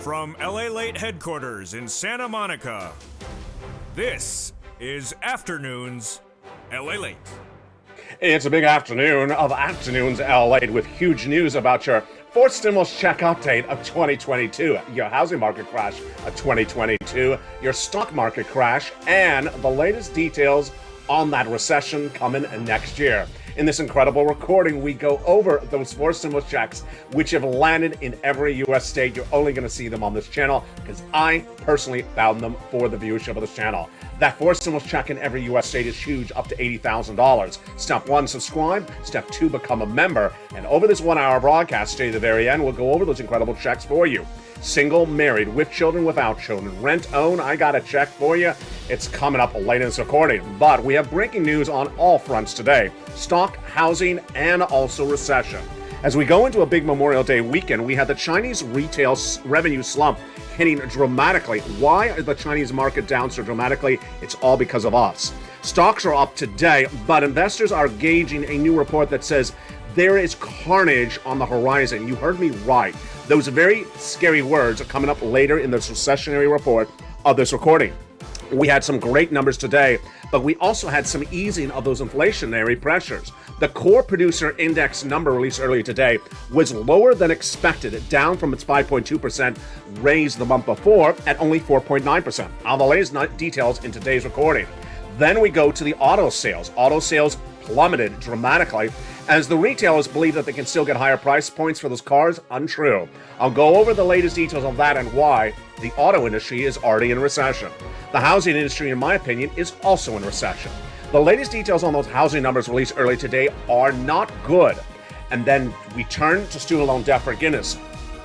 From LALATE headquarters in Santa Monica, this is Afternoons LALATE. It's a big afternoon of Afternoons LALATE with huge news about your fourth stimulus check update of 2022, your housing market crash of 2022, your stock market crash, and the latest details on that recession coming next year. In this incredible recording, we go over those four stimulus checks which have landed in every U.S. state. You're only going to see them on this channel because I personally found them for the viewership of this channel. That four stimulus check in every U.S. state is huge, up to $80,000. Step one, subscribe. Step two, become a member. And over this 1 hour broadcast, stay to the very end, we'll go over those incredible checks for you. Single, married, with children, without children, rent, own, I got a check for you. It's coming up late in this recording. But we have breaking news on all fronts today. Stock, housing, and also recession. As we go into a big Memorial Day weekend, we had the Chinese retail revenue slump hitting dramatically. Why is the Chinese market down so dramatically? It's all because of us. Stocks are up today, but investors are gauging a new report that says there is carnage on the horizon. You heard me right. Those very scary words are coming up later in this recessionary report of this recording. We had some great numbers today, but we also had some easing of those inflationary pressures. The core producer index number released earlier today was lower than expected, down from its 5.2% raise the month before at only 4.9%. I'll the latest details in today's recording. Then we go to the auto sales. Auto sales plummeted dramatically as the retailers believe that they can still get higher price points for those cars. Untrue. I'll go over the latest details on that and why the auto industry is already in recession. The housing industry, in my opinion, is also in recession. The latest details on those housing numbers released early today are not good. And then we turn to student loan debt forgiveness.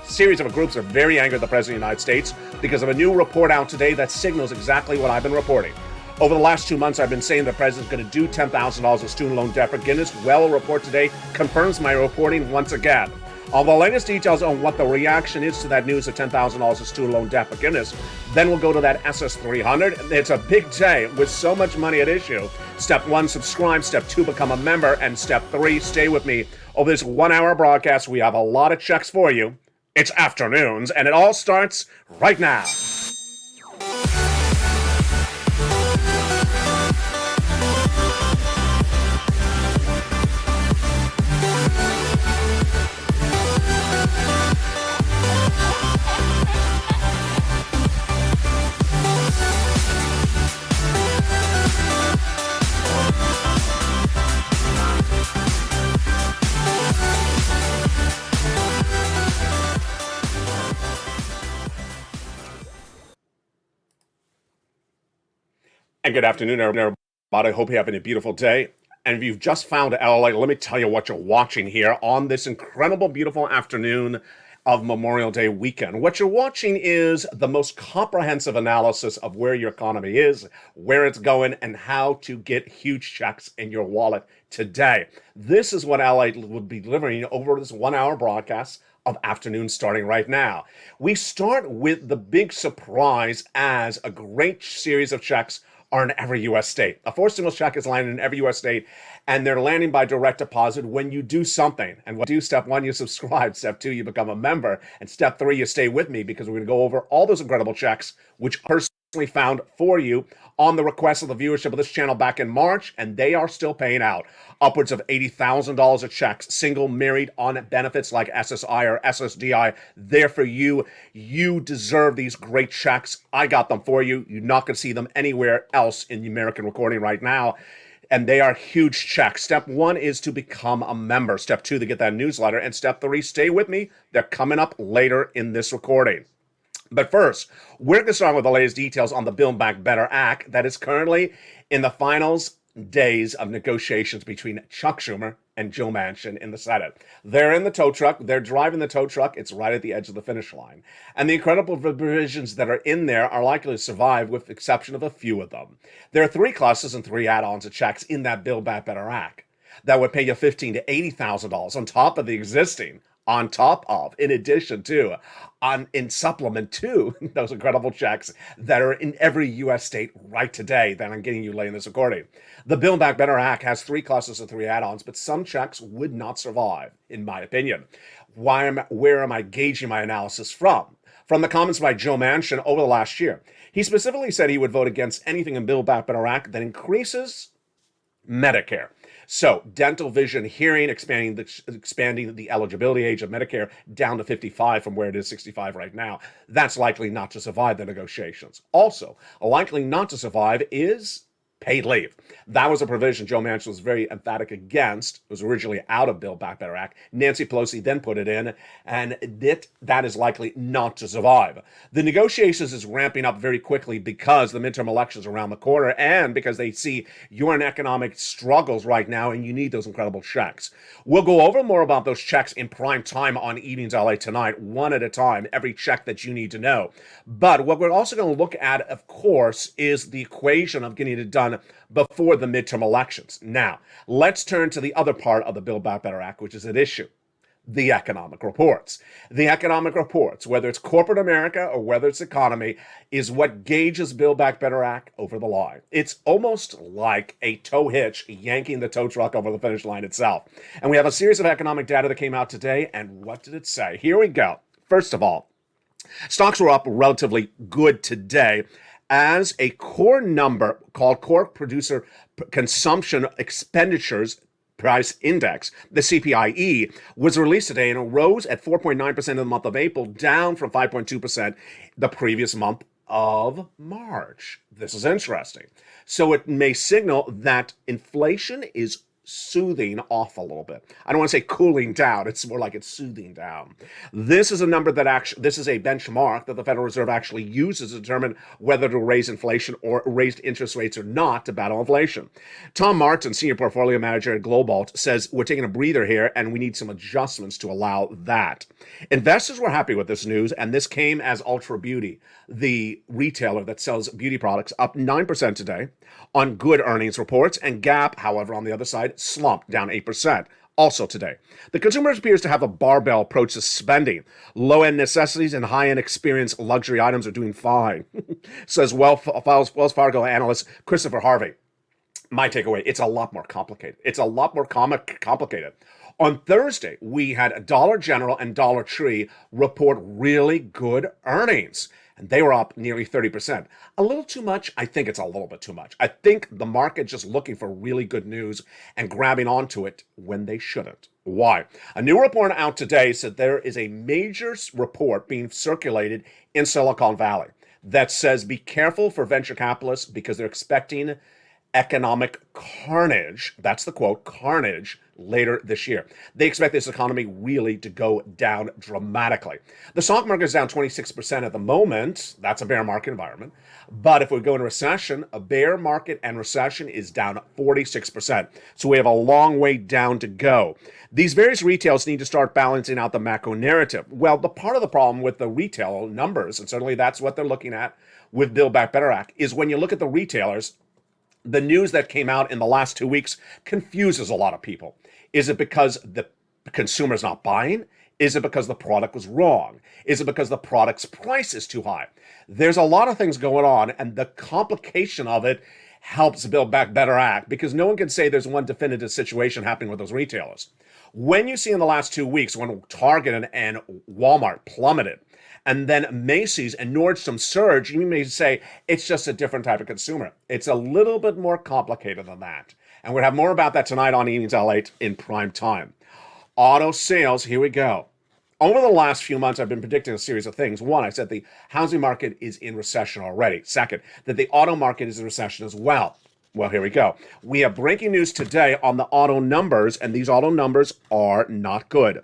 A series of groups are very angry at the President of the United States because of a new report out today that signals exactly what I've been reporting. Over the last 2 months, I've been saying the president's going to do $10,000 of student loan debt forgiveness. Well, a report today confirms my reporting once again. All the latest details on what the reaction is to that news of $10,000 of student loan debt forgiveness. Then we'll go to that SS 300. It's a big day with so much money at issue. Step one, subscribe. Step two, become a member. And step three, stay with me. Over this 1 hour broadcast, we have a lot of checks for you. It's Afternoons, and it all starts right now. And good afternoon, everybody. I hope you're having a beautiful day. And if you've just found LA, let me tell you what you're watching here on this incredible, beautiful afternoon of Memorial Day weekend. What you're watching is the most comprehensive analysis of where your economy is, where it's going, and how to get huge checks in your wallet today. This is what LA will be delivering over this 1 hour broadcast of Afternoon starting right now. We start with the big surprise as a great series of checks are in every U.S. state. A fourth stimulus check is landing in every U.S. state, and they're landing by direct deposit when you do something. And what do? Step one, you subscribe. Step two, you become a member. And step three, you stay with me because we're going to go over all those incredible checks, which I personally found for you on the request of the viewership of this channel back in March, and they are still paying out. Upwards of $80,000 of checks, single, married, on benefits like SSI or SSDI. There for you. You deserve these great checks. I got them for you. You're not going to see them anywhere else in the American recording right now. And they are huge checks. Step one is to become a member. Step two, to get that newsletter. And step three, stay with me. They're coming up later in this recording. But first, we're going to start with the latest details on the Build Back Better Act that is currently in the finals days of negotiations between Chuck Schumer and Joe Manchin in the Senate. They're in the tow truck. They're driving the tow truck. It's right at the edge of the finish line. And the incredible provisions that are in there are likely to survive with the exception of a few of them. There are three classes and three add-ons of checks in that Build Back Better Act that would pay you $15,000 to $80,000 on top of the existing on top of, in addition to, in supplement to those incredible checks that are in every U.S. state right today that I'm getting you laying this recording. The Build Back Better Act has 3 clusters of 3 add-ons, but some checks would not survive, in my opinion. Where am I gauging my analysis from? From the comments by Joe Manchin over the last year. He specifically said he would vote against anything in Build Back Better Act that increases Medicare. So dental, vision, hearing, expanding the eligibility age of Medicare down to 55 from where it is 65 right now. That's likely not to survive the negotiations. Also, likely not to survive is paid leave. That was a provision Joe Manchin was very emphatic against. It was originally out of Build Back Better Act. Nancy Pelosi then put it in, and that is likely not to survive. The negotiations is ramping up very quickly because the midterm elections are around the corner and because they see you're in economic struggles right now and you need those incredible checks. We'll go over more about those checks in prime time on Evenings LA tonight, one at a time, every check that you need to know. But what we're also going to look at, of course, is the equation of getting it done before the midterm elections. Now, let's turn to the other part of the Build Back Better Act, which is at issue, the economic reports. The economic reports, whether it's corporate America or whether it's economy, is what gauges Build Back Better Act over the line. It's almost like a tow hitch yanking the tow truck over the finish line itself. And we have a series of economic data that came out today, and what did it say? Here we go. First of all, stocks were up relatively good today, as a core number called Core Producer Consumption Expenditures Price Index, the CPIE, was released today and it rose at 4.9% in the month of April, down from 5.2% the previous month of March. This is interesting. So it may signal that inflation is soothing off a little bit. I don't want to say cooling down. It's more like it's soothing down. This is a number that this is a benchmark that the Federal Reserve actually uses to determine whether to raise inflation or raise interest rates or not to battle inflation. Tom Martin, Senior Portfolio Manager at Globalt, says we're taking a breather here and we need some adjustments to allow that. Investors were happy with this news, and this came as Ultra Beauty, the retailer that sells beauty products, up 9% today on good earnings reports, and Gap, however, on the other side, slumped down 8%. Also today, the consumer appears to have a barbell approach to spending. Low-end necessities and high-end experience luxury items are doing fine, says Wells Fargo analyst Christopher Harvey. My takeaway, it's a lot more complicated. It's a lot more complicated. On Thursday, we had Dollar General and Dollar Tree report really good earnings, and they were up nearly 30%. A little too much? I think it's a little bit too much. I think the market just looking for really good news and grabbing onto it when they shouldn't. Why? A new report out today said there is a major report being circulated in Silicon Valley that says be careful for venture capitalists because they're expecting economic carnage, that's the quote, carnage, later this year. They expect this economy really to go down dramatically. The stock market is down 26% at the moment. That's a bear market environment. But if we go into recession, a bear market and recession is down 46%. So we have a long way down to go. These various retailers need to start balancing out the macro narrative. Well, the part of the problem with the retail numbers, and certainly that's what they're looking at with Build Back Better Act, is when you look at the retailers, the news that came out in the last 2 weeks confuses a lot of people. Is it because the consumer's not buying? Is it because the product was wrong? Is it because the product's price is too high? There's a lot of things going on, and the complication of it helps Build Back Better Act because no one can say there's one definitive situation happening with those retailers. When you see in the last 2 weeks when Target and Walmart plummeted, and then Macy's and Nordstrom surge, you may say it's just a different type of consumer. It's a little bit more complicated than that. And we'll have more about that tonight on Evenings LALATE in prime time. Auto sales, here we go. Over the last few months, I've been predicting a series of things. One, I said the housing market is in recession already. Second, that the auto market is in recession as well. Well, here we go. We have breaking news today on the auto numbers, and these auto numbers are not good.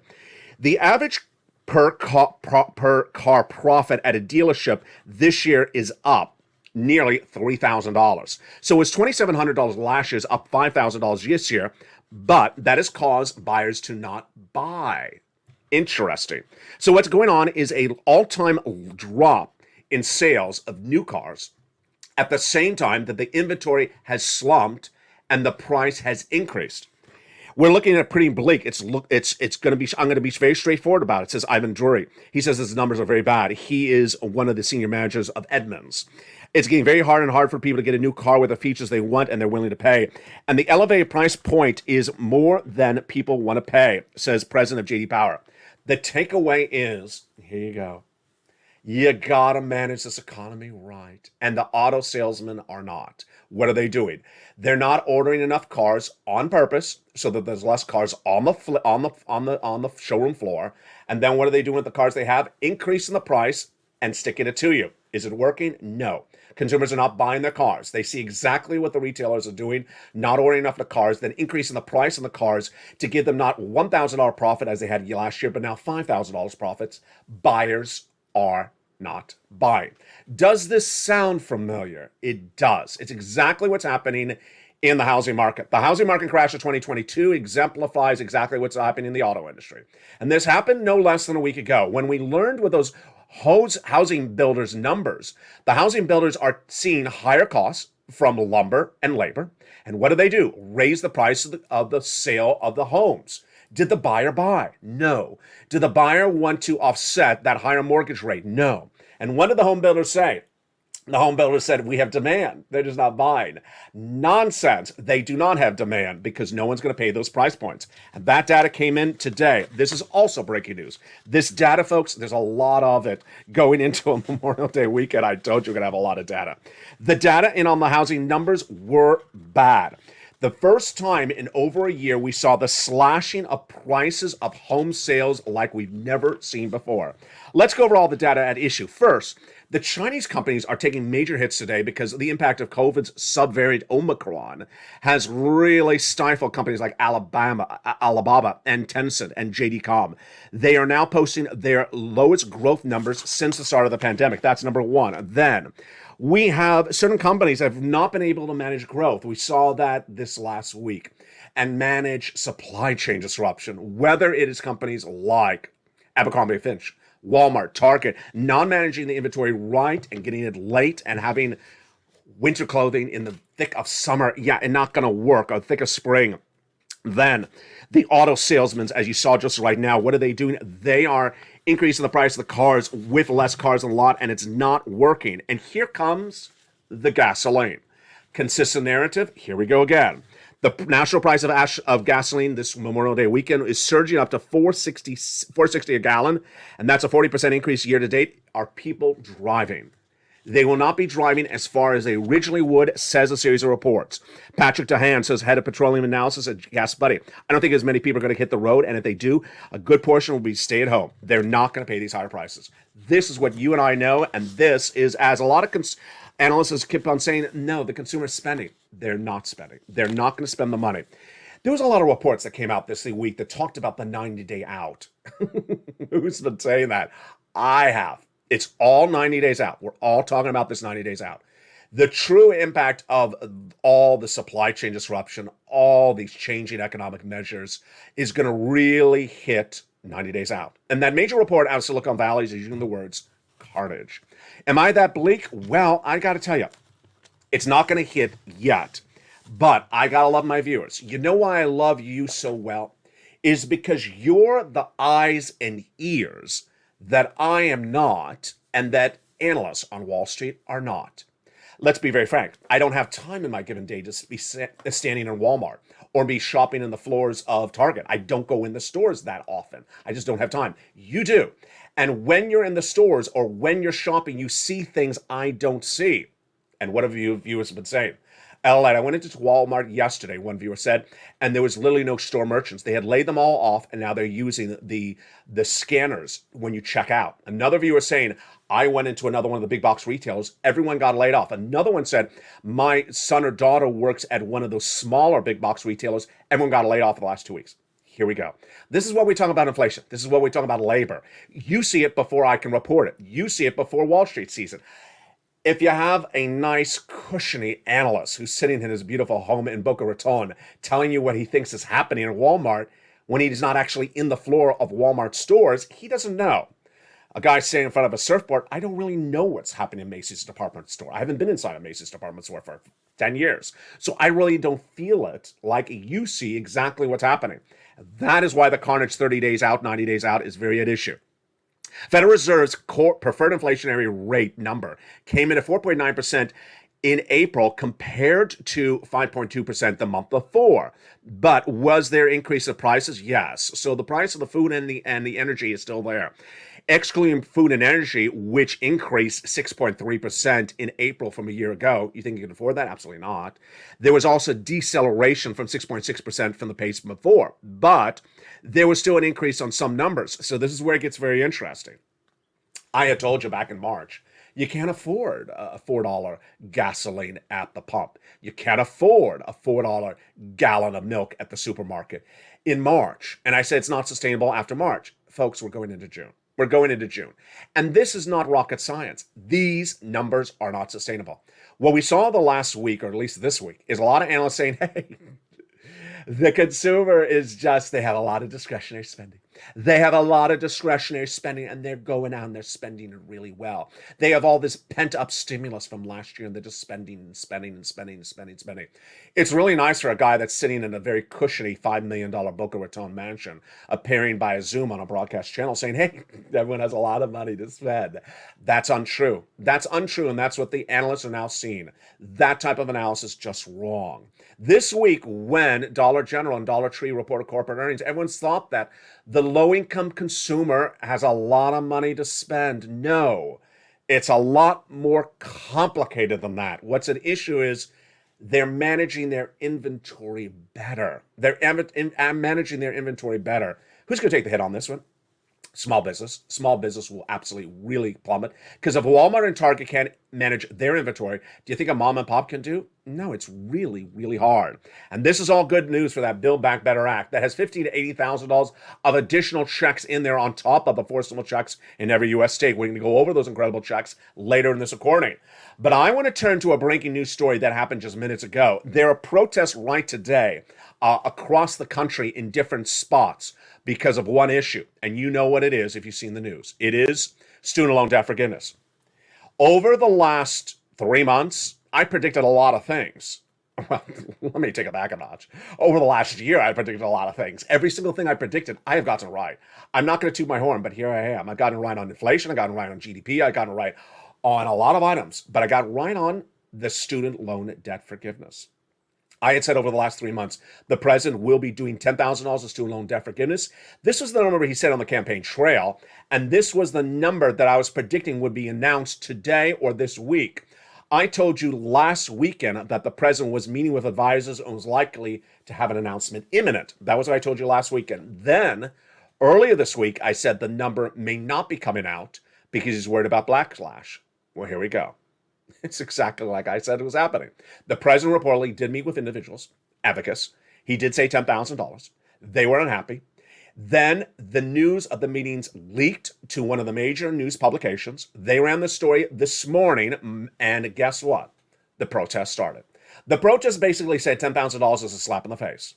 The average per car profit at a dealership this year is up nearly $3,000. So it's $2,700 last year, up $5,000 this year, but that has caused buyers to not buy. Interesting. So what's going on is an all-time drop in sales of new cars at the same time that the inventory has slumped and the price has increased. We're looking at pretty bleak. It's going to be. I'm going to be very straightforward about it. Says Ivan Drury. He says his numbers are very bad. He is one of the senior managers of Edmunds. It's getting very hard and hard for people to get a new car with the features they want and they're willing to pay. And the elevated price point is more than people want to pay, says President of JD Power. The takeaway is, here you go. You gotta manage this economy right. And the auto salesmen are not. What are they doing? They're not ordering enough cars on purpose so that there's less cars on the showroom floor. And then what are they doing with the cars they have? Increasing the price and sticking it to you. Is it working? No. Consumers are not buying their cars. They see exactly what the retailers are doing, not ordering enough of the cars, then increasing the price on the cars to give them not $1,000 profit as they had last year, but now $5,000 profits. Buyers are not buying. Does this sound familiar? It does. It's exactly what's happening in the housing market. The housing market crash of 2022 exemplifies exactly what's happening in the auto industry. And this happened no less than a week ago when we learned with those housing builders numbers. The housing builders are seeing higher costs from lumber and labor. And what do? Raise the price of the sale of the homes. Did the buyer buy? No. Did the buyer want to offset that higher mortgage rate? No. And what did the home builders say? The home builders said, we have demand. They're just not buying. Nonsense. They do not have demand because no one's going to pay those price points. And that data came in today. This is also breaking news. This data, folks, there's a lot of it going into a Memorial Day weekend. I told you we're going to have a lot of data. The data in on the housing numbers were bad. The first time in over a year, we saw the slashing of prices of home sales like we've never seen before. Let's go over all the data at issue. First, the Chinese companies are taking major hits today because the impact of COVID's subvariant Omicron has really stifled companies like Alibaba and Tencent and JD.com. They are now posting their lowest growth numbers since the start of the pandemic. That's number one. Then we have certain companies that have not been able to manage growth. We saw that this last week and manage supply chain disruption, whether it is companies like Abercrombie & Fitch, Walmart, Target, not managing the inventory right and getting it late and having winter clothing in the thick of summer, and not going to work, or thick of spring. Then the auto salesmen, as you saw just right now, what are they doing? They are increasing the price of the cars with less cars on the lot, and it's not working. And here comes the gasoline. Consistent narrative. Here we go again. The national price of gasoline this Memorial Day weekend is surging up to $4.60 a gallon, and that's a 40% increase year to date. Are people driving? They will not be driving as far as they originally would, says a series of reports. Patrick DeHaan says, head of petroleum analysis at Gas Buddy. I don't think as many people are going to hit the road, and if they do, a good portion will be stay at home. They're not going to pay these higher prices. This is what you and I know, and this is, as a lot of analysts keep on saying, no, the consumer's spending. They're not spending. They're not going to spend the money. There was a lot of reports that came out this week that talked about the 90-day out. Who's been saying that? I have. It's all 90 days out. We're all talking about this 90 days out. The true impact of all the supply chain disruption, all these changing economic measures is going to really hit 90 days out. And that major report out of Silicon Valley is using the words carnage. Am I that bleak? Well, I got to tell you, it's not going to hit yet. But I got to love my viewers. You know why I love you so well? Is because you're the eyes and ears that I am not, and that analysts on Wall Street are not. Let's be very frank. I don't have time in my given day to be standing in Walmart or be shopping in the floors of Target. I don't go in the stores that often. I just don't have time. You do. And when you're in the stores or when you're shopping, you see things I don't see. And what have you viewers been saying? LALATE, I went into Walmart yesterday, one viewer said, and there was literally no store merchants. They had laid them all off, and now they're using the scanners when you check out. Another viewer saying, I went into another one of the big box retailers. Everyone got laid off. Another one said, my son or daughter works at one of those smaller big box retailers. Everyone got laid off in the last 2 weeks. Here we go. This is what we talk about inflation. This is what we talk about labor. You see it before I can report it. You see it before Wall Street sees it. If you have a nice, cushiony analyst who's sitting in his beautiful home in Boca Raton telling you what he thinks is happening in Walmart when he's not actually in the floor of Walmart stores, he doesn't know. A guy sitting in front of a surfboard, I don't really know what's happening in Macy's department store. I haven't been inside a Macy's department store for 10 years. So I really don't feel it like you see exactly what's happening. That is why the carnage 30 days out, 90 days out is very at issue. Federal Reserve's core preferred inflationary rate number came in at 4.9% in April compared to 5.2% the month before. But was there increase of prices? Yes. So the price of the food and the energy is still there. Excluding food and energy, which increased 6.3% in April from a year ago. You think you can afford that? Absolutely not. There was also deceleration from 6.6% from the pace before, but there was still an increase on some numbers. So this is where it gets very interesting. I had told you back in March, you can't afford a $4 gasoline at the pump. You can't afford a $4 gallon of milk at the supermarket in March. And I said it's not sustainable after March. Folks, we're going into June. We're going into June. And this is not rocket science. These numbers are not sustainable. What we saw the last week, or at least this week, is a lot of analysts saying, hey, the consumer is just, they have a lot of discretionary spending. They have a lot of discretionary spending and they're going out and they're spending it really well. They have all this pent up stimulus from last year and they're just spending and spending and spending and spending and spending. It's really nice for a guy that's sitting in a very cushiony $5 million Boca Raton mansion, appearing by a Zoom on a broadcast channel saying, hey, everyone has a lot of money to spend. That's untrue. That's untrue. And that's what the analysts are now seeing. That type of analysis just wrong. This week, when Dollar General and Dollar Tree reported corporate earnings, everyone's thought that the low-income consumer has a lot of money to spend. No, it's a lot more complicated than that. What's at issue is they're managing their inventory better. They're managing their inventory better. Who's going to take the hit on this one? Small business. Small business will absolutely really plummet. Because if Walmart and Target can't manage their inventory, do you think a mom and pop can do? No, it's really, really hard. And this is all good news for that Build Back Better Act that has $50,000 to $80,000 of additional checks in there on top of the forcible checks in every U.S. state. We're going to go over those incredible checks later in this recording. But I want to turn to a breaking news story that happened just minutes ago. There are protests right today across the country in different spots because of one issue. And you know what it is if you've seen the news. It is student loan debt forgiveness. Over the last 3 months, I predicted a lot of things. Well, let me take it back a notch. Over the last year, I predicted a lot of things. Every single thing I predicted, I have gotten right. I'm not going to toot my horn, but here I am. I've gotten right on inflation. I've gotten right on GDP. I've gotten right on a lot of items. But I got right on the student loan debt forgiveness. I had said over the last 3 months, the president will be doing $10,000 of student loan debt forgiveness. This was the number he said on the campaign trail, and this was the number that I was predicting would be announced today or this week. I told you last weekend that the president was meeting with advisors and was likely to have an announcement imminent. That was what I told you last weekend. Then, earlier this week, I said the number may not be coming out because he's worried about backlash. Well, here we go. It's exactly like I said it was happening. The president reportedly did meet with individuals, advocates. He did say $10,000. They were unhappy. Then the news of the meetings leaked to one of the major news publications. They ran the story this morning, and guess what? The protest started. The protest basically said $10,000 is a slap in the face.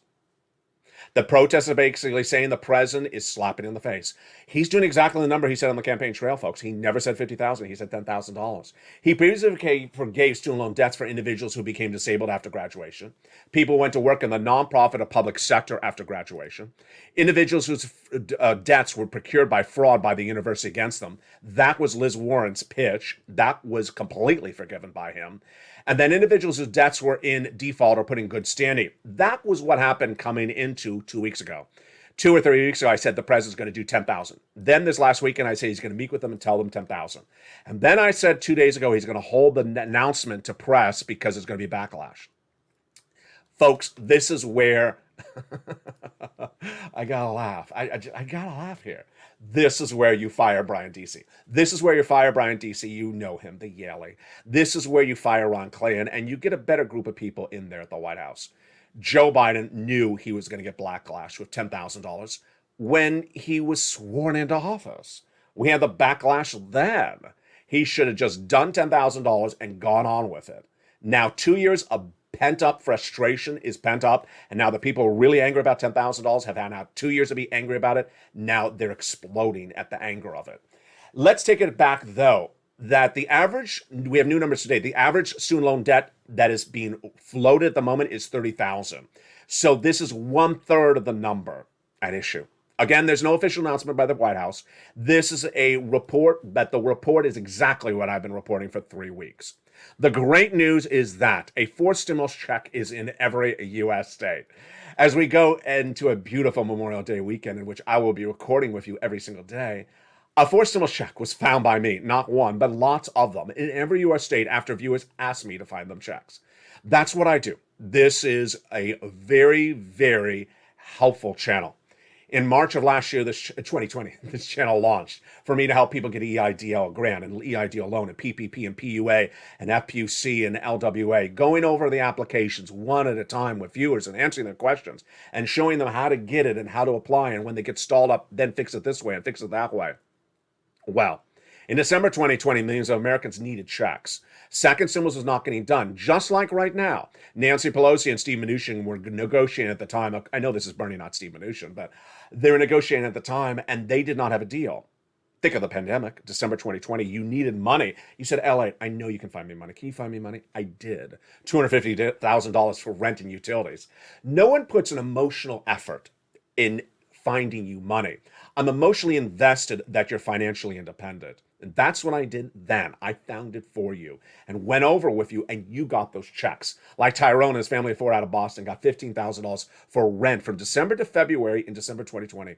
The protests are basically saying the president is slapping in the face. He's doing exactly the number he said on the campaign trail, folks. He never said $50,000. He said $10,000. He previously forgave student loan debts for individuals who became disabled after graduation. People who went to work in the nonprofit or public sector after graduation. Individuals whose debts were procured by fraud by the university against them. That was Liz Warren's pitch. That was completely forgiven by him. And then individuals whose debts were in default or put in good standing. That was what happened coming into 2 weeks ago. 2 or 3 weeks ago, I said the president's going to do 10,000. Then this last weekend, I said he's going to meet with them and tell them 10,000. And then I said 2 days ago, he's going to hold the announcement to press because there's going to be backlash. Folks, this is where I gotta laugh. I gotta laugh here. This is where you fire Brian Deasy. This is where you fire Brian Deasy. You know him, the Yale. This is where you fire Ron Klain, and you get a better group of people in there at the White House. Joe Biden knew he was going to get backlash with $10,000 when he was sworn into office. We had the backlash then. He should have just done $10,000 and gone on with it. Now, 2 years of pent-up frustration is pent up, and now the people who are really angry about $10,000 have had now 2 years to be angry about it. Now they're exploding at the anger of it. Let's take it back, though, that the average, we have new numbers today, the average student loan debt that is being floated at the moment is $30,000. So this is 1/3 of the number at issue. Again, there's no official announcement by the White House. This is a report, but the report is exactly what I've been reporting for 3 weeks. The great news is that a forced stimulus check is in every U.S. state. As we go into a beautiful Memorial Day weekend in which I will be recording with you every single day, a forced stimulus check was found by me, not one, but lots of them, in every U.S. state after viewers asked me to find them checks. That's what I do. This is a very, very helpful channel. In March of last year, 2020, this channel launched for me to help people get EIDL grant and EIDL loan and PPP and PUA and FPUC and LWA, going over the applications one at a time with viewers and answering their questions and showing them how to get it and how to apply, and when they get stalled up, then fix it this way and fix it that way. Well, in December 2020, millions of Americans needed checks. Second stimulus was not getting done, just like right now. Nancy Pelosi and Steve Mnuchin were negotiating at the time. I know this is Bernie, not Steve Mnuchin, but they were negotiating at the time, and they did not have a deal. Think of the pandemic, December 2020. You needed money. You said, LA, I know you can find me money. Can you find me money? I did. $250,000 for rent and utilities. No one puts an emotional effort in finding you money. I'm emotionally invested that you're financially independent. And that's what I did then. I found it for you and went over with you, and you got those checks. Like Tyrone and his family of 4 out of Boston got $15,000 for rent from December to February in December 2020.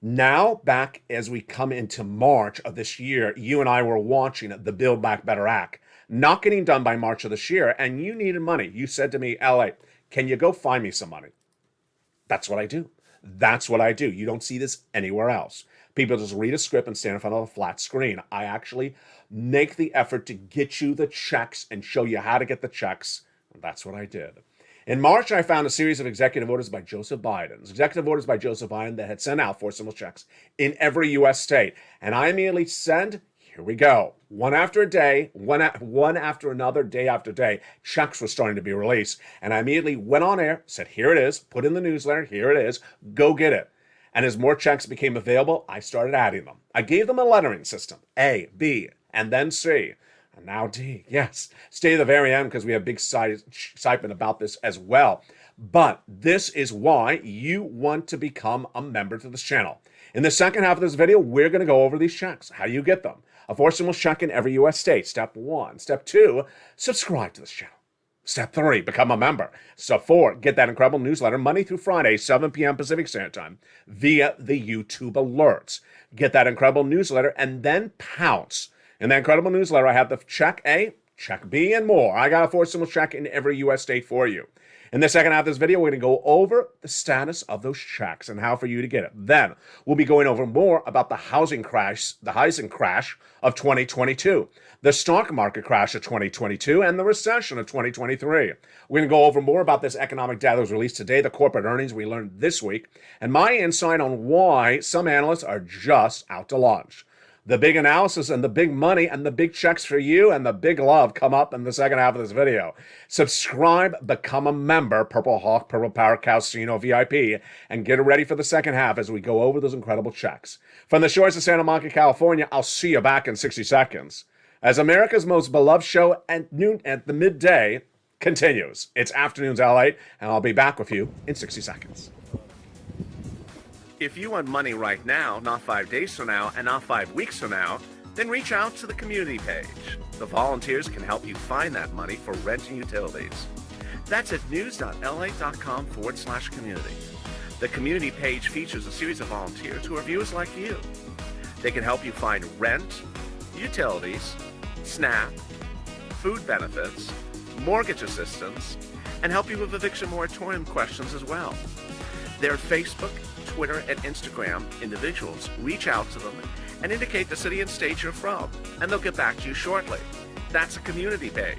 Now, back as we come into March of this year, you and I were watching the Build Back Better Act, not getting done by March of this year, and you needed money. You said to me, LA, can you go find me some money? That's what I do. That's what I do. You don't see this anywhere else. People just read a script and stand in front of a flat screen. I actually make the effort to get you the checks and show you how to get the checks. That's what I did. In March, I found a series of executive orders by Joseph Biden. Executive orders by Joseph Biden that had sent out forced stimulus checks in every U.S. state. And I immediately said, here we go. One after a day, one after another, day after day, checks were starting to be released. And I immediately went on air, said, here it is, put in the newsletter, here it is, go get it. And as more checks became available, I started adding them. I gave them a lettering system, A, B, and then C, and now D. Yes, stay to the very end because we have big excitement about this as well. But this is why you want to become a member to this channel. In the second half of this video, we're going to go over these checks, how you get them. A forced stimulus check in every U.S. state, step 1. Step 2, subscribe to this channel. Step 3, become a member. Step 4, get that incredible newsletter Monday through Friday, 7 p.m. Pacific Standard Time via the YouTube alerts. Get that incredible newsletter and then pounce. In that incredible newsletter, I have the check A, check B, and more. I got a forced stimulus check in every U.S. state for you. In the second half of this video, we're going to go over the status of those checks and how for you to get it. Then we'll be going over more about the housing crash of 2022, the stock market crash of 2022, and the recession of 2023. We're going to go over more about this economic data that was released today, the corporate earnings we learned this week, and my insight on why some analysts are just out to lunch. The big analysis and the big money and the big checks for you and the big love come up in the second half of this video. Subscribe, become a member, Purple Hawk, Purple Power Casino VIP, and get ready for the second half as we go over those incredible checks. From the shores of Santa Monica, California, I'll see you back in 60 seconds. As America's most beloved show at noon at the midday continues. It's Afternoons LA, and I'll be back with you in 60 seconds. If you want money right now, not 5 days from now, and not 5 weeks from now, then reach out to the community page. The volunteers can help you find that money for rent and utilities. That's at news.la.com/community. The community page features a series of volunteers who are viewers like you. They can help you find rent, utilities, SNAP, food benefits, mortgage assistance, and help you with eviction moratorium questions as well. Their Facebook, Twitter, and Instagram individuals reach out to them and indicate the city and state you're from, and they'll get back to you shortly. That's a community page.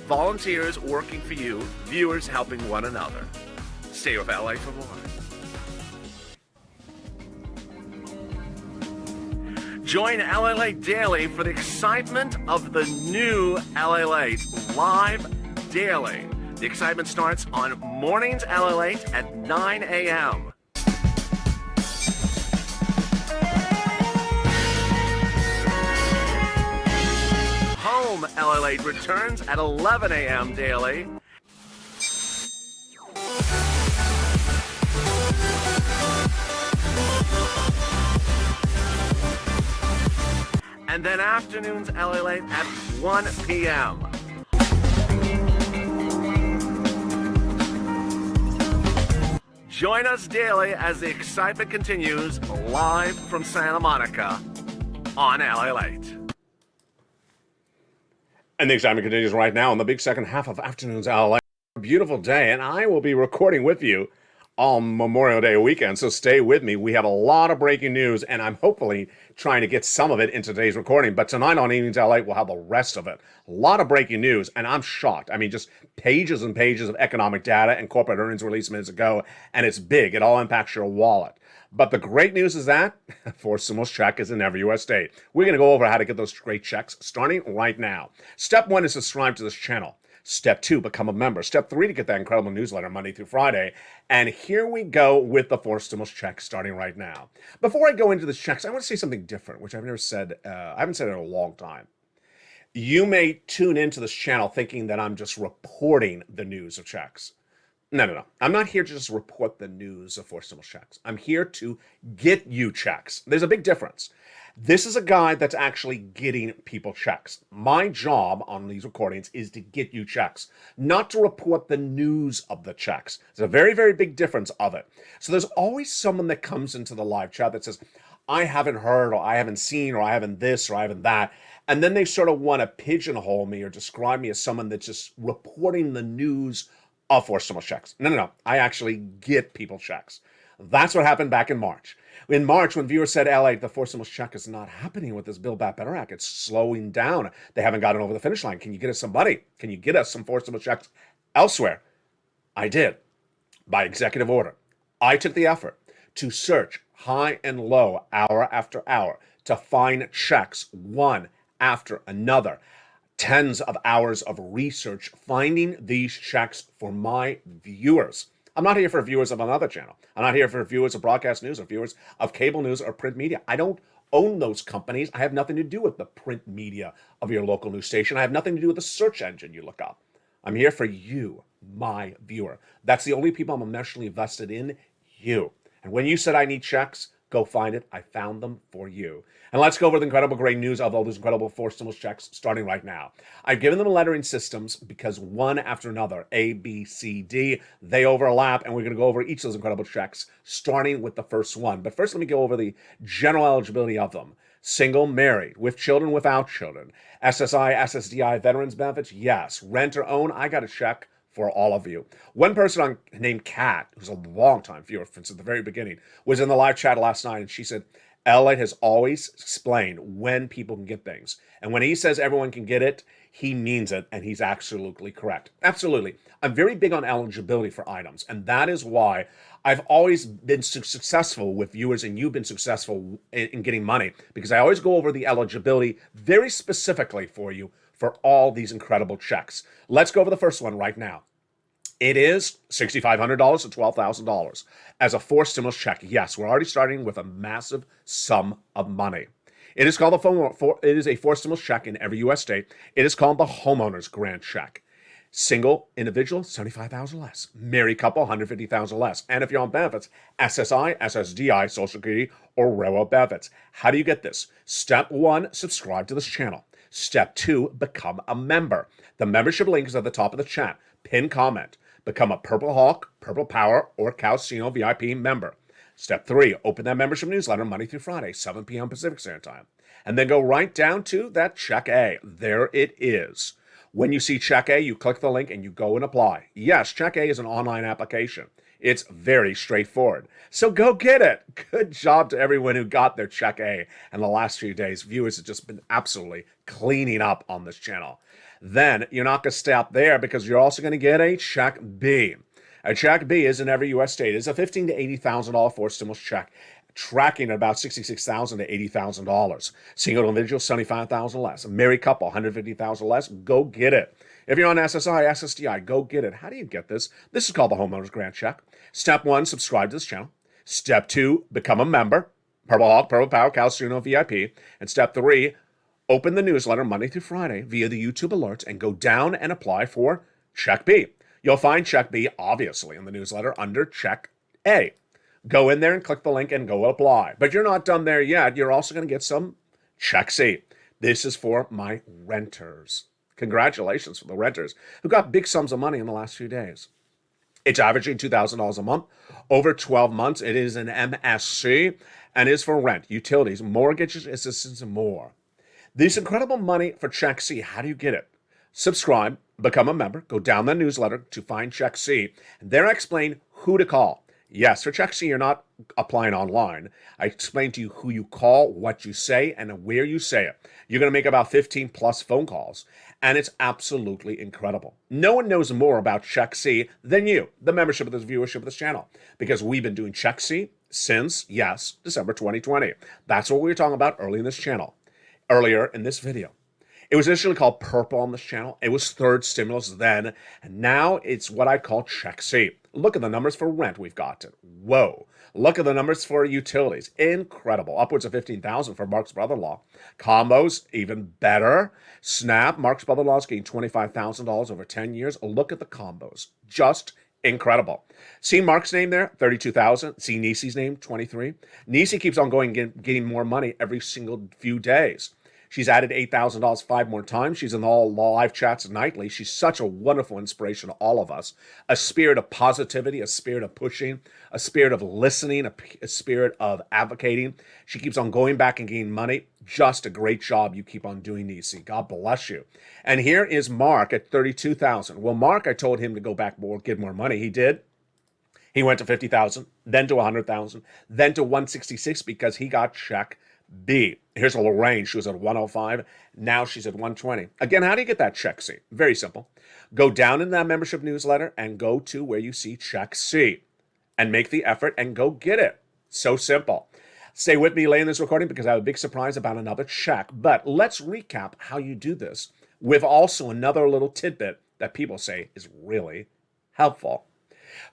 Volunteers working for you, viewers helping one another. Stay with LA for more. Join LALATE Daily for the excitement of the new LALATE live daily. The excitement starts on mornings LALATE at 9 a.m. LALATE returns at 11 a.m. daily. And then afternoons LALATE at 1 p.m. Join us daily as the excitement continues live from Santa Monica on LALATE. And the excitement continues right now in the big second half of afternoons LALATE. A beautiful day, and I will be recording with you on Memorial Day weekend, so stay with me. We have a lot of breaking news, and I'm hopefully trying to get some of it in today's recording, but tonight on Evenings LA, we'll have the rest of it. A lot of breaking news, and I'm shocked. I mean, just pages and pages of economic data and corporate earnings released minutes ago, and it's big. It all impacts your wallet. But the great news is that forced stimulus check is in every U.S. state. We're going to go over how to get those great checks starting right now. Step 1 is subscribe to this channel. Step 2, become a member. Step 3, to get that incredible newsletter Monday through Friday. And here we go with the forced stimulus check starting right now. Before I go into the checks, I want to say something different, which I've never said. I haven't said it in a long time. You may tune into this channel thinking that I'm just reporting the news of checks. No. I'm not here to just report the news of forced stimulus checks. I'm here to get you checks. There's a big difference. This is a guide that's actually getting people checks. My job on these recordings is to get you checks, not to report the news of the checks. There's a very, very big difference of it. So there's always someone that comes into the live chat that says, I haven't heard, or I haven't seen, or I haven't this, or I haven't that. And then they sort of want to pigeonhole me or describe me as someone that's just reporting the news of forced stimulus checks. No. I actually get people checks. That's what happened back in March. In March, when viewers said, LA, the forced stimulus check is not happening with this Build Back Better Act. It's slowing down. They haven't gotten over the finish line. Can you get us some money? Can you get us some forced stimulus checks elsewhere? I did. By executive order. I took the effort to search high and low, hour after hour, to find checks one after another. Tens of hours of research finding these checks for my viewers. I'm not here for viewers of another channel. I'm not here for viewers of broadcast news or viewers of cable news or print media. I don't own those companies. I have nothing to do with the print media of your local news station. I have nothing to do with the search engine you look up. I'm here for you, my viewer. That's the only people I'm emotionally vested in, you. And when you said I need checks, go find it. I found them for you. And let's go over the incredible great news of all those incredible forced stimulus checks starting right now. I've given them lettering systems because one after another, A, B, C, D, they overlap, and we're going to go over each of those incredible checks, starting with the first one. But first, let me go over the general eligibility of them. Single, married, with children, without children. SSI, SSDI, veterans benefits, yes. Rent or own, I got a check for all of you. One person named Kat, who's a longtime viewer since the very beginning, was in the live chat last night, and she said, LA has always explained when people can get things. And when he says everyone can get it, he means it, and he's absolutely correct. Absolutely. I'm very big on eligibility for items, and that is why I've always been successful with viewers, and you've been successful in getting money, because I always go over the eligibility very specifically for you for all these incredible checks. Let's go over the first one right now. It is $6,500 to $12,000 as a forced stimulus check. Yes, we're already starting with a massive sum of money. It is called it is a forced stimulus check in every U.S. state. It is called the homeowner's grant check. Single individual, $75,000 less. Married couple, $150,000 less. And if you're on benefits, SSI, SSDI, Social Security, or railroad benefits. How do you get this? Step 1, subscribe to this channel. Step 2, become a member. The membership link is at the top of the chat. Pin comment. Become a Purple Hawk, Purple Power, or Calcino VIP member. Step 3, open that membership newsletter Monday through Friday, 7 p.m. Pacific Standard Time. And then go right down to that Check A. There it is. When you see Check A, you click the link and you go and apply. Yes, Check A is an online application. It's very straightforward. So go get it. Good job to everyone who got their Check A. And the last few days, viewers have just been absolutely cleaning up on this channel. Then you're not going to stop there, because you're also going to get a Check B. A Check B is in every U.S. state. It's a $15,000 to $80,000 forced stimulus check, tracking at about $66,000 to $80,000. Single individual, $75,000 less. A married couple, $150,000 less. Go get it. If you're on SSI, SSDI, go get it. How do you get this? This is called the homeowner's grant check. Step 1, subscribe to this channel. Step 2, become a member. Purple Hawk, Purple Power, Calcino VIP. And Step 3, open the newsletter Monday through Friday via the YouTube alerts and go down and apply for Check B. You'll find Check B, obviously, in the newsletter under Check A. Go in there and click the link and go apply. But you're not done there yet. You're also going to get some Check C. This is for my renters. Congratulations for the renters who got big sums of money in the last few days. It's averaging $2,000 a month. Over 12 months, it is an MSc and is for rent, utilities, mortgages, assistance, and more. This incredible money for Check C, how do you get it? Subscribe, become a member, go down the newsletter to find Check C, and there I explain who to call. Yes, for Check C, you're not applying online. I explain to you who you call, what you say, and where you say it. You're going to make about 15 plus phone calls, and it's absolutely incredible. No one knows more about Check C than you, the membership of this viewership of this channel, because we've been doing Check C since, yes, December 2020. That's what we were talking about earlier in this video. It was initially called Purple on this channel. It was third stimulus then, and now it's what I call Check C. Look at the numbers for rent we've gotten. Whoa. Look at the numbers for utilities. Incredible. Upwards of $15,000 for Mark's brother-in-law. Combos, even better. Snap, Mark's brother-in-law's getting $25,000 over 10 years. Look at the combos. Just incredible. See Mark's name there? $32,000. See Nisi's name? $23,000. Nisi keeps on going, getting more money every single few days. She's added $8,000 5 more times. She's in all live chats nightly. She's such a wonderful inspiration to all of us. A spirit of positivity, a spirit of pushing, a spirit of listening, a spirit of advocating. She keeps on going back and getting money. Just a great job you keep on doing, Nisi. God bless you. And here is Mark at $32,000. Well, Mark, I told him to go back more, get more money. He did. He went to $50,000, then to $100,000, then to $166 because he got Check B. Here's a Lorraine. She was at 105. Now she's at 120. Again, how do you get that Check C? Very simple. Go down in that membership newsletter and go to where you see Check C and make the effort and go get it. So simple. Stay with me later in this recording because I have a big surprise about another check. But let's recap how you do this with also another little tidbit that people say is really helpful.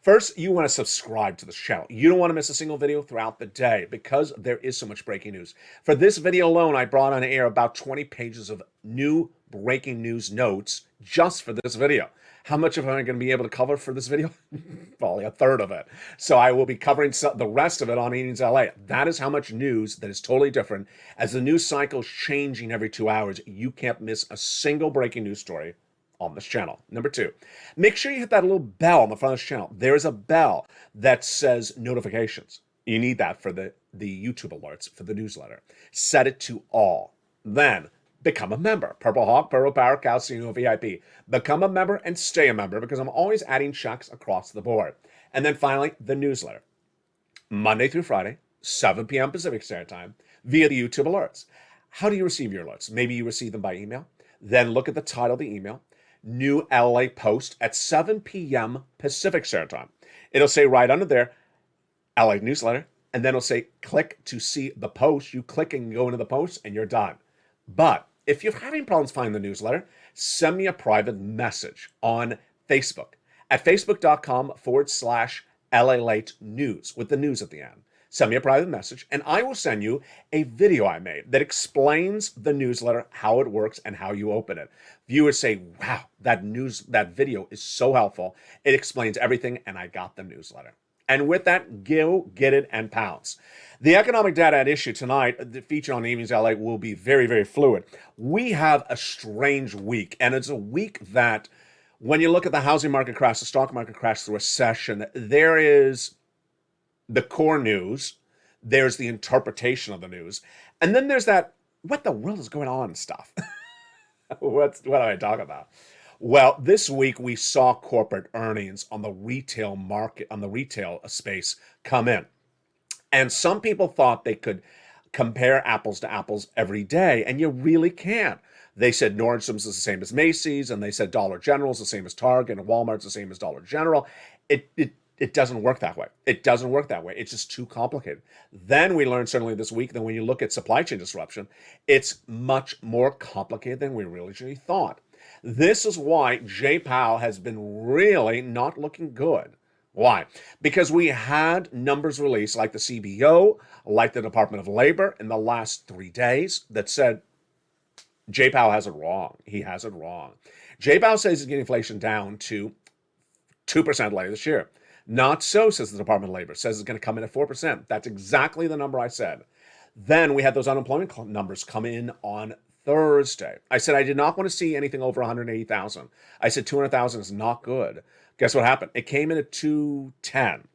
First, you want to subscribe to this channel. You don't want to miss a single video throughout the day because there is so much breaking news. For this video alone, I brought on air about 20 pages of new breaking news notes just for this video. How much of it am I going to be able to cover for this video? Probably a third of it. So I will be covering the rest of it on Evenings LA. That is how much news that is totally different. As the news cycle is changing every 2 hours, you can't miss a single breaking news story on this channel. Number 2, make sure you hit that little bell on the front of this channel. There is a bell that says notifications. You need that for the YouTube alerts for the newsletter. Set it to all. Then become a member. Purple Hawk, Purple Power, Calcino VIP. Become a member and stay a member because I'm always adding checks across the board. And then finally, the newsletter. Monday through Friday, 7 p.m. Pacific Standard Time via the YouTube alerts. How do you receive your alerts? Maybe you receive them by email. Then look at the title of the email. New LA post at 7 p.m. Pacific Standard Time. It'll say right under there, LA newsletter, and then it'll say click to see the post. You click and go into the post and you're done. But if you're having problems finding the newsletter, send me a private message on Facebook at facebook.com/LALATE news with the news at the end. Send me a private message and I will send you a video I made that explains the newsletter, how it works, and how you open it. Viewers say, wow, that video is so helpful. It explains everything, and I got the newsletter. And with that, go get it and pounce. The economic data at issue tonight, the feature on Evenings LA, will be very, very fluid. We have a strange week, and it's a week that when you look at the housing market crash, the stock market crash, the recession, there is the core news, there's the interpretation of the news, and then there's that, what the world is going on stuff. What do I talk about? Well, this week we saw corporate earnings on the retail market, on the retail space come in. And some people thought they could compare apples to apples every day, and you really can't. They said Nordstrom's is the same as Macy's, and they said Dollar General's the same as Target, and Walmart's the same as Dollar General. It doesn't work that way. It doesn't work that way. It's just too complicated. Then we learned certainly this week that when you look at supply chain disruption, it's much more complicated than we originally thought. This is why Jay Powell has been really not looking good. Why? Because we had numbers released like the CBO, like the Department of Labor in the last 3 days that said J-Pow has it wrong. He has it wrong. J-Pow says he's getting inflation down to 2% later this year. Not so, says the Department of Labor. Says it's going to come in at 4%. That's exactly the number I said. Then we had those unemployment numbers come in on Thursday. I said I did not want to see anything over 180,000. I said 200,000 is not good. Guess what happened? It came in at 210.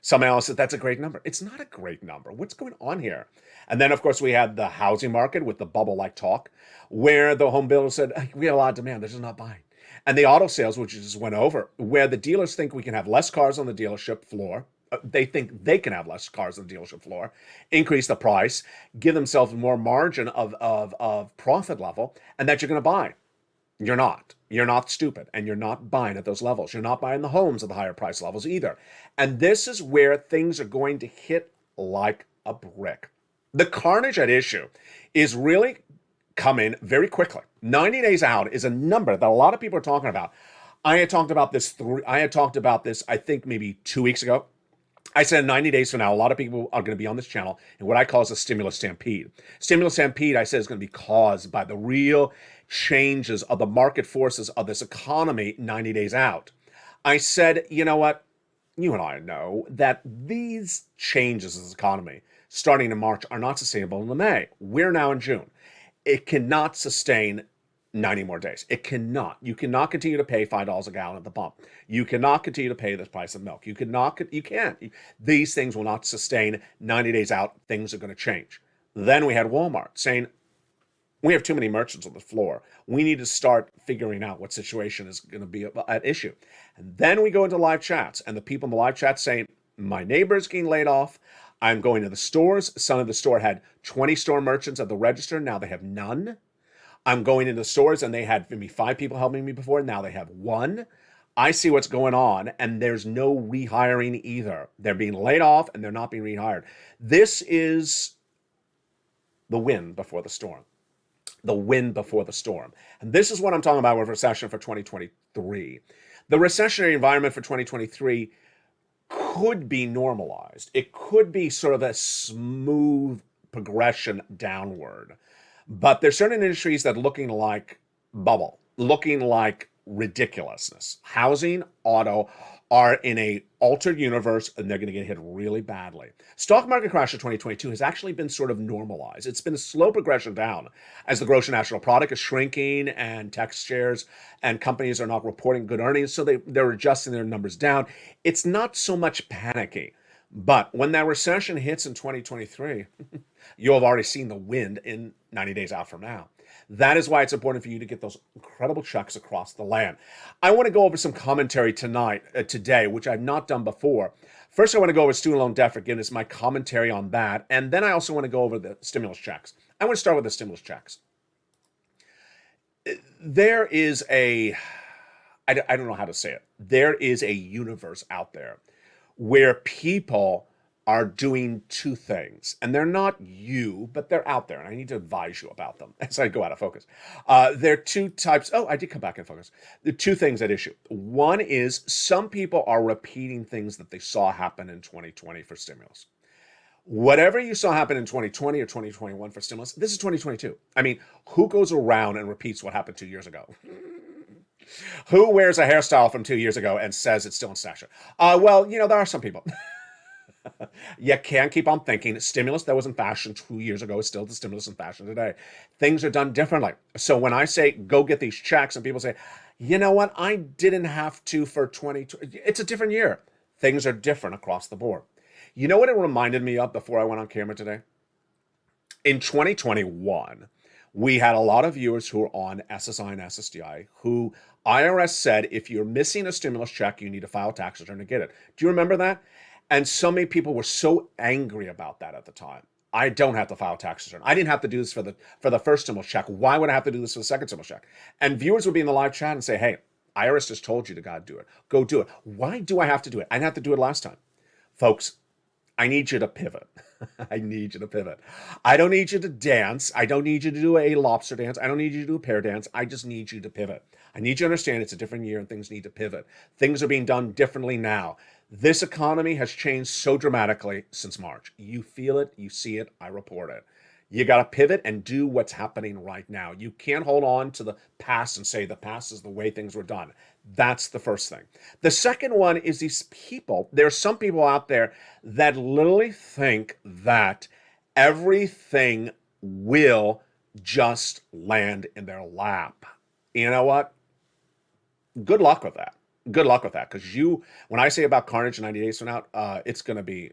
Some analysts said that's a great number. It's not a great number. What's going on here? And then, of course, we had the housing market with the bubble-like talk, where the home builder said, we have a lot of demand. They're just not buying. And the auto sales, which just went over, where the dealers think we can have less cars on the dealership floor. They think they can have less cars on the dealership floor, increase the price, give themselves more margin of profit level, and that you're going to buy. You're not. You're not stupid, and you're not buying at those levels. You're not buying the homes at the higher price levels either. And this is where things are going to hit like a brick. The carnage at issue is really coming very quickly. 90 days out is a number that a lot of people are talking about. I had talked about this, I think, maybe 2 weeks ago. I said 90 days from now, a lot of people are going to be on this channel in what I call a stimulus stampede. Stimulus stampede, I said, is going to be caused by the real changes of the market forces of this economy 90 days out. I said, you know what? You and I know that these changes in this economy starting in March are not sustainable in May. We're now in June. It cannot sustain 90 more days. It cannot. You cannot continue to pay $5 a gallon at the pump. You cannot continue to pay the price of milk. You can't. These things will not sustain 90 days out. Things are going to change. Then we had Walmart saying, we have too many merchants on the floor. We need to start figuring out what situation is going to be at issue. And then we go into live chats, and the people in the live chat saying, my neighbor's getting laid off. I'm going to the stores. Some of the store had 20 store merchants at the register. Now they have none. I'm going into stores and they had maybe 5 people helping me before. Now they have 1. I see what's going on, and there's no rehiring either. They're being laid off and they're not being rehired. This is the wind before the storm. The wind before the storm. And this is what I'm talking about with recession for 2023. The recessionary environment for 2023 could be normalized. It could be sort of a smooth progression downward. But there's certain industries that are looking like bubble, looking like ridiculousness. Housing, auto are in a altered universe, and they're going to get hit really badly. Stock market crash of 2022 has actually been sort of normalized. It's been a slow progression down as the gross national product is shrinking and tech shares and companies are not reporting good earnings, so they're adjusting their numbers down. It's not so much panicky. But when that recession hits in 2023, you'll have already seen the wind in 90 days out from now. That is why it's important for you to get those incredible checks across the land. I want to go over some commentary today, which I've not done before. First, I want to go over student loan debt forgiveness, my commentary on that. And then I also want to go over the stimulus checks. I want to start with the stimulus checks. There is I don't know how to say it. There is a universe out there where people are doing 2 things, and they're not you, but they're out there, and I need to advise you about them as I go out of focus. There are 2 types. Oh, I did come back in focus. The 2 things at issue. One is some people are repeating things that they saw happen in 2020 for stimulus. Whatever you saw happen in 2020 or 2021 for stimulus, this is 2022. I mean, who goes around and repeats what happened 2 years ago? Who wears a hairstyle from 2 years ago and says it's still in stasha? Well, there are some people. You can't keep on thinking stimulus that was in fashion 2 years ago is still the stimulus in fashion today. Things are done differently. So when I say go get these checks and people say, you know what, I didn't have to for 2020, it's a different year. Things are different across the board. You know what it reminded me of before I went on camera today? In 2021, we had a lot of viewers who are on SSI and SSDI who IRS said, if you're missing a stimulus check, you need to file a tax return to get it. Do you remember that? And so many people were so angry about that at the time. I don't have to file a tax return. I didn't have to do this for the first stimulus check. Why would I have to do this for the second stimulus check? And viewers would be in the live chat and say, hey, IRS just told you to do it. Go do it. Why do I have to do it? I didn't have to do it last time. Folks, I need you to pivot. I need you to pivot. I don't need you to dance. I don't need you to do a lobster dance. I don't need you to do a pear dance. I just need you to pivot. I need you to understand it's a different year and things need to pivot. Things are being done differently now. This economy has changed so dramatically since March. You feel it, you see it, I report it. You got to pivot and do what's happening right now. You can't hold on to the past and say the past is the way things were done. That's the first thing. The second one is these people. There are some people out there that literally think that everything will just land in their lap. You know what? Good luck with that. Good luck with that. Because when I say about Carnage 90 days from now, it's going to be,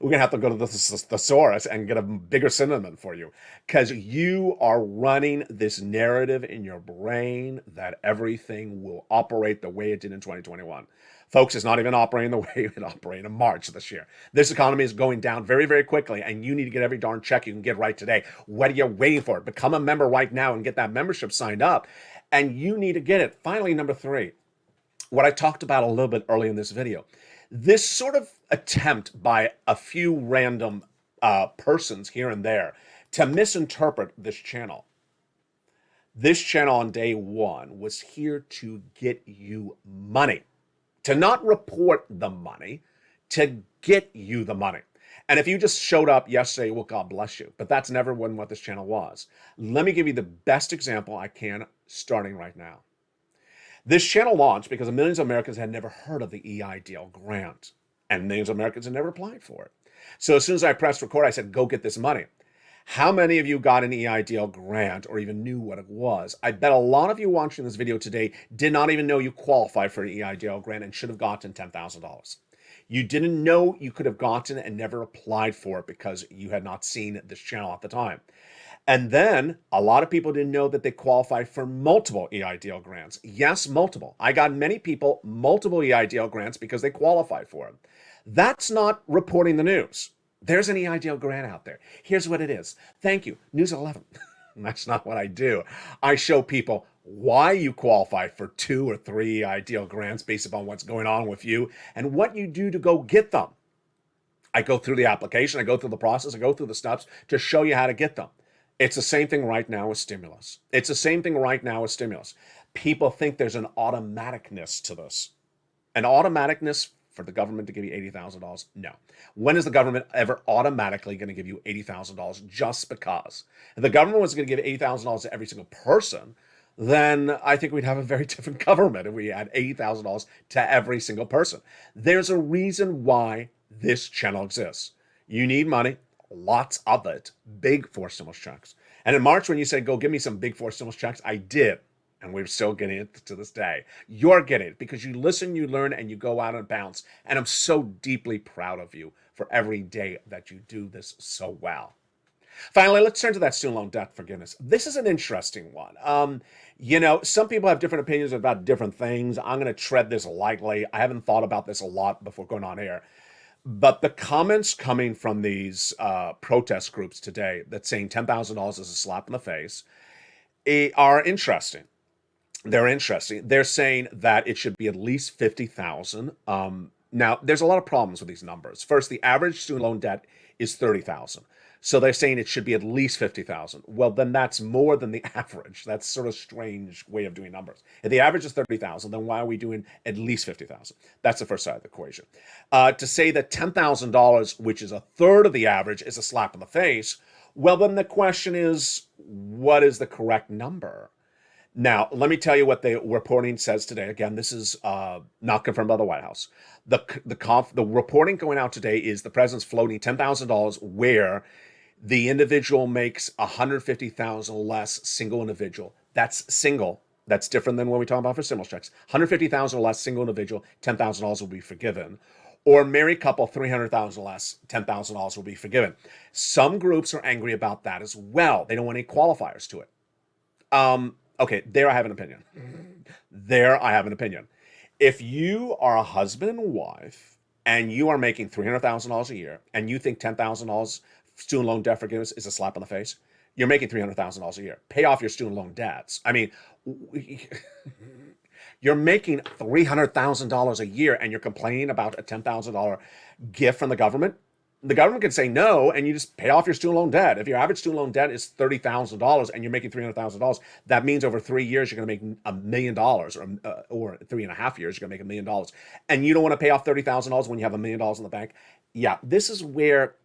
we're going to have to go to the thesaurus and get a bigger synonym for you. Because you are running this narrative in your brain that everything will operate the way it did in 2021. Folks, it's not even operating the way it operated in March of this year. This economy is going down very, very quickly, and you need to get every darn check you can get right today. What are you waiting for? Become a member right now and get that membership signed up. And you need to get it. Finally, number 3, what I talked about a little bit early in this video. This sort of attempt by a few random persons here and there to misinterpret this channel. This channel on day 1 was here to get you money. To not report the money, to get you the money. And if you just showed up yesterday, well, God bless you. But that's never what this channel was. Let me give you the best example I can starting right now. This channel launched because millions of Americans had never heard of the EIDL grant. And millions of Americans had never applied for it. So as soon as I pressed record, I said, go get this money. How many of you got an EIDL grant or even knew what it was? I bet a lot of you watching this video today did not even know you qualified for an EIDL grant and should have gotten $10,000. You didn't know you could have gotten and never applied for it because you had not seen this channel at the time. And then a lot of people didn't know that they qualified for multiple EIDL grants. Yes, multiple. I got many people multiple EIDL grants because they qualified for it. That's not reporting the news. There's an EIDL grant out there. Here's what it is. Thank you. News at 11. That's not what I do. I show people why you qualify for 2 or 3 EIDL grants based upon what's going on with you and what you do to go get them. I go through the application. I go through the process. I go through the steps to show you how to get them. It's the same thing right now with stimulus. It's the same thing right now with stimulus. People think there's an automaticness to this. An automaticness for the government to give you $80,000? No. When is the government ever automatically going to give you $80,000 just because? If the government was going to give $80,000 to every single person, then I think we'd have a very different government if we had $80,000 to every single person. There's a reason why this channel exists. You need money, lots of it, big forced stimulus checks. And in March, when you said, go give me some big forced stimulus checks, I did. And we're still getting it to this day. You're getting it because you listen, you learn, and you go out and bounce. And I'm so deeply proud of you for every day that you do this so well. Finally, let's turn to that student loan debt forgiveness. This is an interesting one. Some people have different opinions about different things. I'm going to tread this lightly. I haven't thought about this a lot before going on air. But the comments coming from these protest groups today that's saying $10,000 is a slap in the face are interesting. They're interesting. They're saying that it should be at least $50,000. Now, there's a lot of problems with these numbers. First, the average student loan debt is $30,000. So they're saying it should be at least $50,000. Well, then that's more than the average. That's sort of strange way of doing numbers. If the average is $30,000, then why are we doing at least $50,000? That's the first side of the equation. To say that $10,000, which is a third of the average, is a slap in the face, well, then the question is, what is the correct number? Now, let me tell you what the reporting says today. Again, this is not confirmed by the White House. The reporting going out today is the president's floating $10,000 where the individual makes $150,000 less single individual. That's single. That's different than what we talk about for stimulus checks. $150,000 less single individual, $10,000 will be forgiven. Or married couple, $300,000 less, $10,000 will be forgiven. Some groups are angry about that as well. They don't want any qualifiers to it. Okay, there I have an opinion. If you are a husband and wife and you are making $300,000 a year and you think $10,000 student loan debt forgiveness is a slap in the face, you're making $300,000 a year. Pay off your student loan debts. I mean, you're making $300,000 a year and you're complaining about a $10,000 gift from the government. The government can say no, and you just pay off your student loan debt. If your average student loan debt is $30,000 and you're making $300,000, that means over 3 years, you're going to make $1 million, or 3.5 years, you're going to make $1 million. And you don't want to pay off $30,000 when you have $1 million in the bank. Yeah, this is where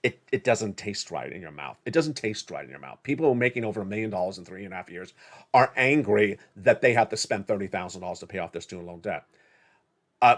it doesn't taste right in your mouth. It doesn't taste right in your mouth. People who are making over $1 million in 3.5 years are angry that they have to spend $30,000 to pay off their student loan debt.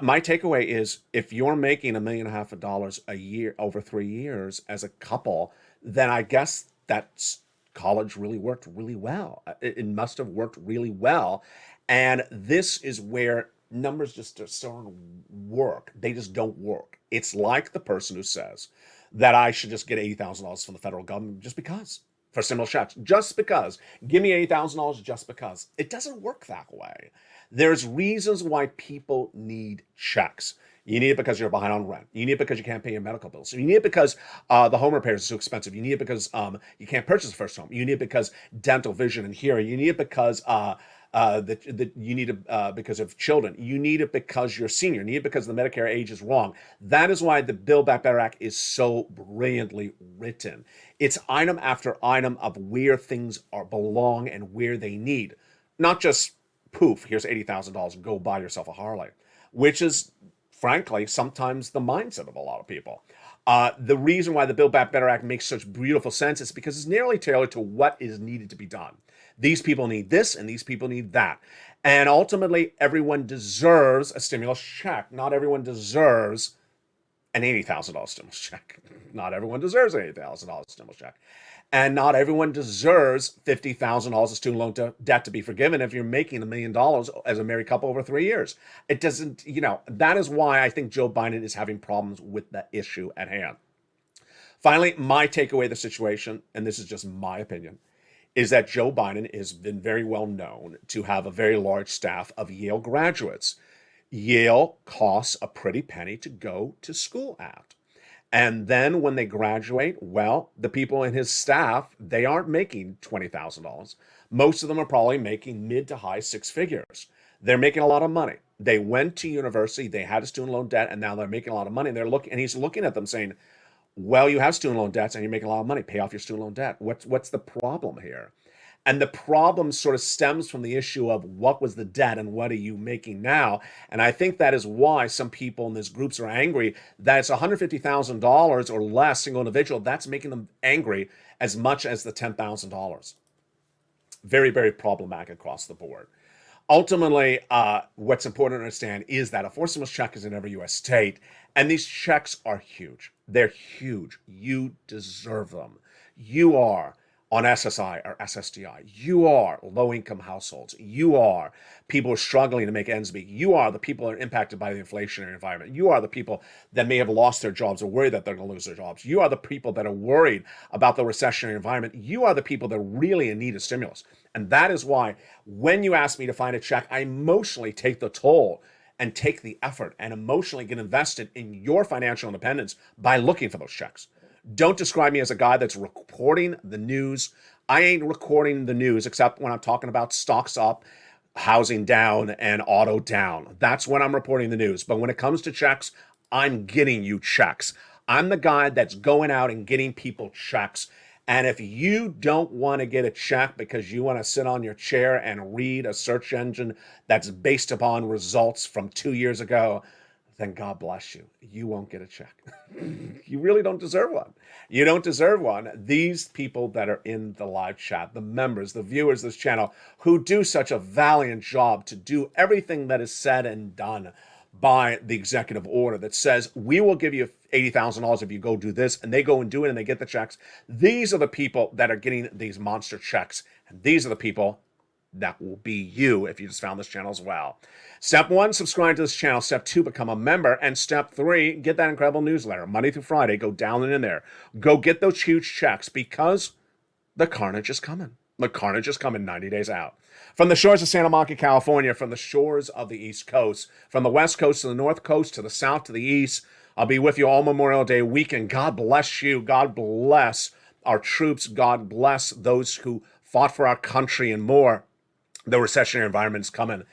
My takeaway is if you're making $1.5 million a year over 3 years as a couple, then I guess that's college really worked really well. It must have worked really well. And this is where numbers just don't work. They just don't work. It's like the person who says that I should just get $80,000 from the federal government just because, for stimulus checks, just because. Give me $80,000 just because. It doesn't work that way. There's reasons why people need checks. You need it because you're behind on rent. You need it because you can't pay your medical bills. You need it because the home repairs are so expensive. You need it because you can't purchase the first home. You need it because dental, vision, and hearing. You need it because you need it because of children. You need it because you're a senior. You need it because the Medicare age is wrong. That is why the Build Back Better Act is so brilliantly written. It's item after item of where things belong and where they need. Not just, poof, here's $80,000 and go buy yourself a Harley, which is, frankly, sometimes the mindset of a lot of people. The reason why the Build Back Better Act makes such beautiful sense is because it's narrowly tailored to what is needed to be done. These people need this and these people need that. And ultimately, everyone deserves a stimulus check. Not everyone deserves an $80,000 stimulus check. Not everyone deserves an $80,000 stimulus check. And not everyone deserves $50,000 of student loan debt to be forgiven if you're making $1 million as a married couple over 3 years. It doesn't, that is why I think Joe Biden is having problems with the issue at hand. Finally, my takeaway of the situation, and this is just my opinion, is that Joe Biden has been very well known to have a very large staff of Yale graduates. Yale costs a pretty penny to go to school at. And then when they graduate, well, the people in his staff, they aren't making $20,000. Most of them are probably making mid to high six figures. They're making a lot of money. They went to university, they had a student loan debt, and now they're making a lot of money. And he's looking at them saying, well, you have student loan debts and you're making a lot of money. Pay off your student loan debt. What's the problem here? And the problem sort of stems from the issue of what was the debt and what are you making now? And I think that is why some people in these groups are angry that it's $150,000 or less single individual. That's making them angry as much as the $10,000. Very, very problematic across the board. Ultimately, what's important to understand is that a forced stimulus check is in every U.S. state, and these checks are huge. They're huge. You deserve them. You are on SSI or SSDI. You are low-income households. You are people who are struggling to make ends meet. You are the people that are impacted by the inflationary environment. You are the people that may have lost their jobs or worry that they're going to lose their jobs. You are the people that are worried about the recessionary environment. You are the people that are really in need of stimulus. And that is why when you ask me to find a check, I emotionally take the toll and take the effort and emotionally get invested in your financial independence by looking for those checks. Don't describe me as a guy that's reporting the news. I ain't recording the news except when I'm talking about stocks up, housing down, and auto down. That's when I'm reporting the news. But when it comes to checks, I'm getting you checks. I'm the guy that's going out and getting people checks. And if you don't want to get a check because you want to sit on your chair and read a search engine that's based upon results from 2 years ago, then God bless you. You won't get a check. You really don't deserve one. You don't deserve one. These people that are in the live chat, the members, the viewers of this channel, who do such a valiant job to do everything that is said and done by the executive order that says, we will give you $80,000 if you go do this, and they go and do it and they get the checks. These are the people that are getting these monster checks. And these are the people that will be you if you just found this channel as well. Step 1, subscribe to this channel. Step 2, become a member. And step 3, get that incredible newsletter. Monday through Friday, go down and in there. Go get those huge checks because the carnage is coming. The carnage is coming 90 days out. From the shores of Santa Monica, California, from the shores of the East Coast, from the West Coast to the North Coast, to the South, to the East, I'll be with you all Memorial Day weekend. God bless you. God bless our troops. God bless those who fought for our country and more. The recessionary environment is coming.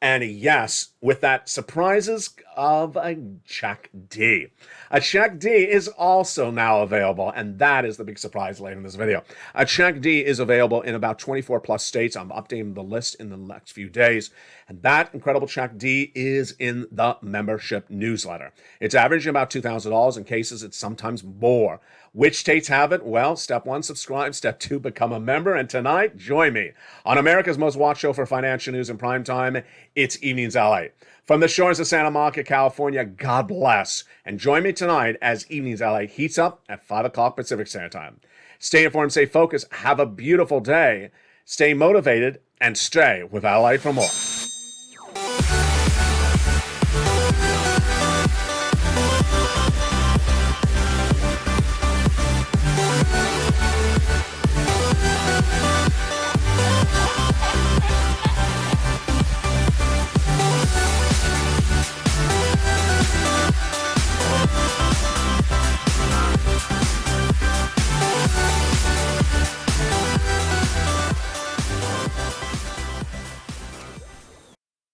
And yes, with that, surprises of a Check D. A Check D is also now available, and that is the big surprise later in this video. A Check D is available in about 24 plus states. I'm updating the list in the next few days. And that incredible Check D is in the membership newsletter. It's averaging about $2,000 in cases. It's sometimes more. Which states have it? Well, step one, subscribe. Step two, become a member. And tonight, join me on America's most watched show for financial news in prime time. It's Evenings LA. From the shores of Santa Monica, California, God bless. And join me tonight as Evenings LA heats up at 5 o'clock Pacific Standard Time. Stay informed, stay focused, have a beautiful day, stay motivated, and stay with LA for more.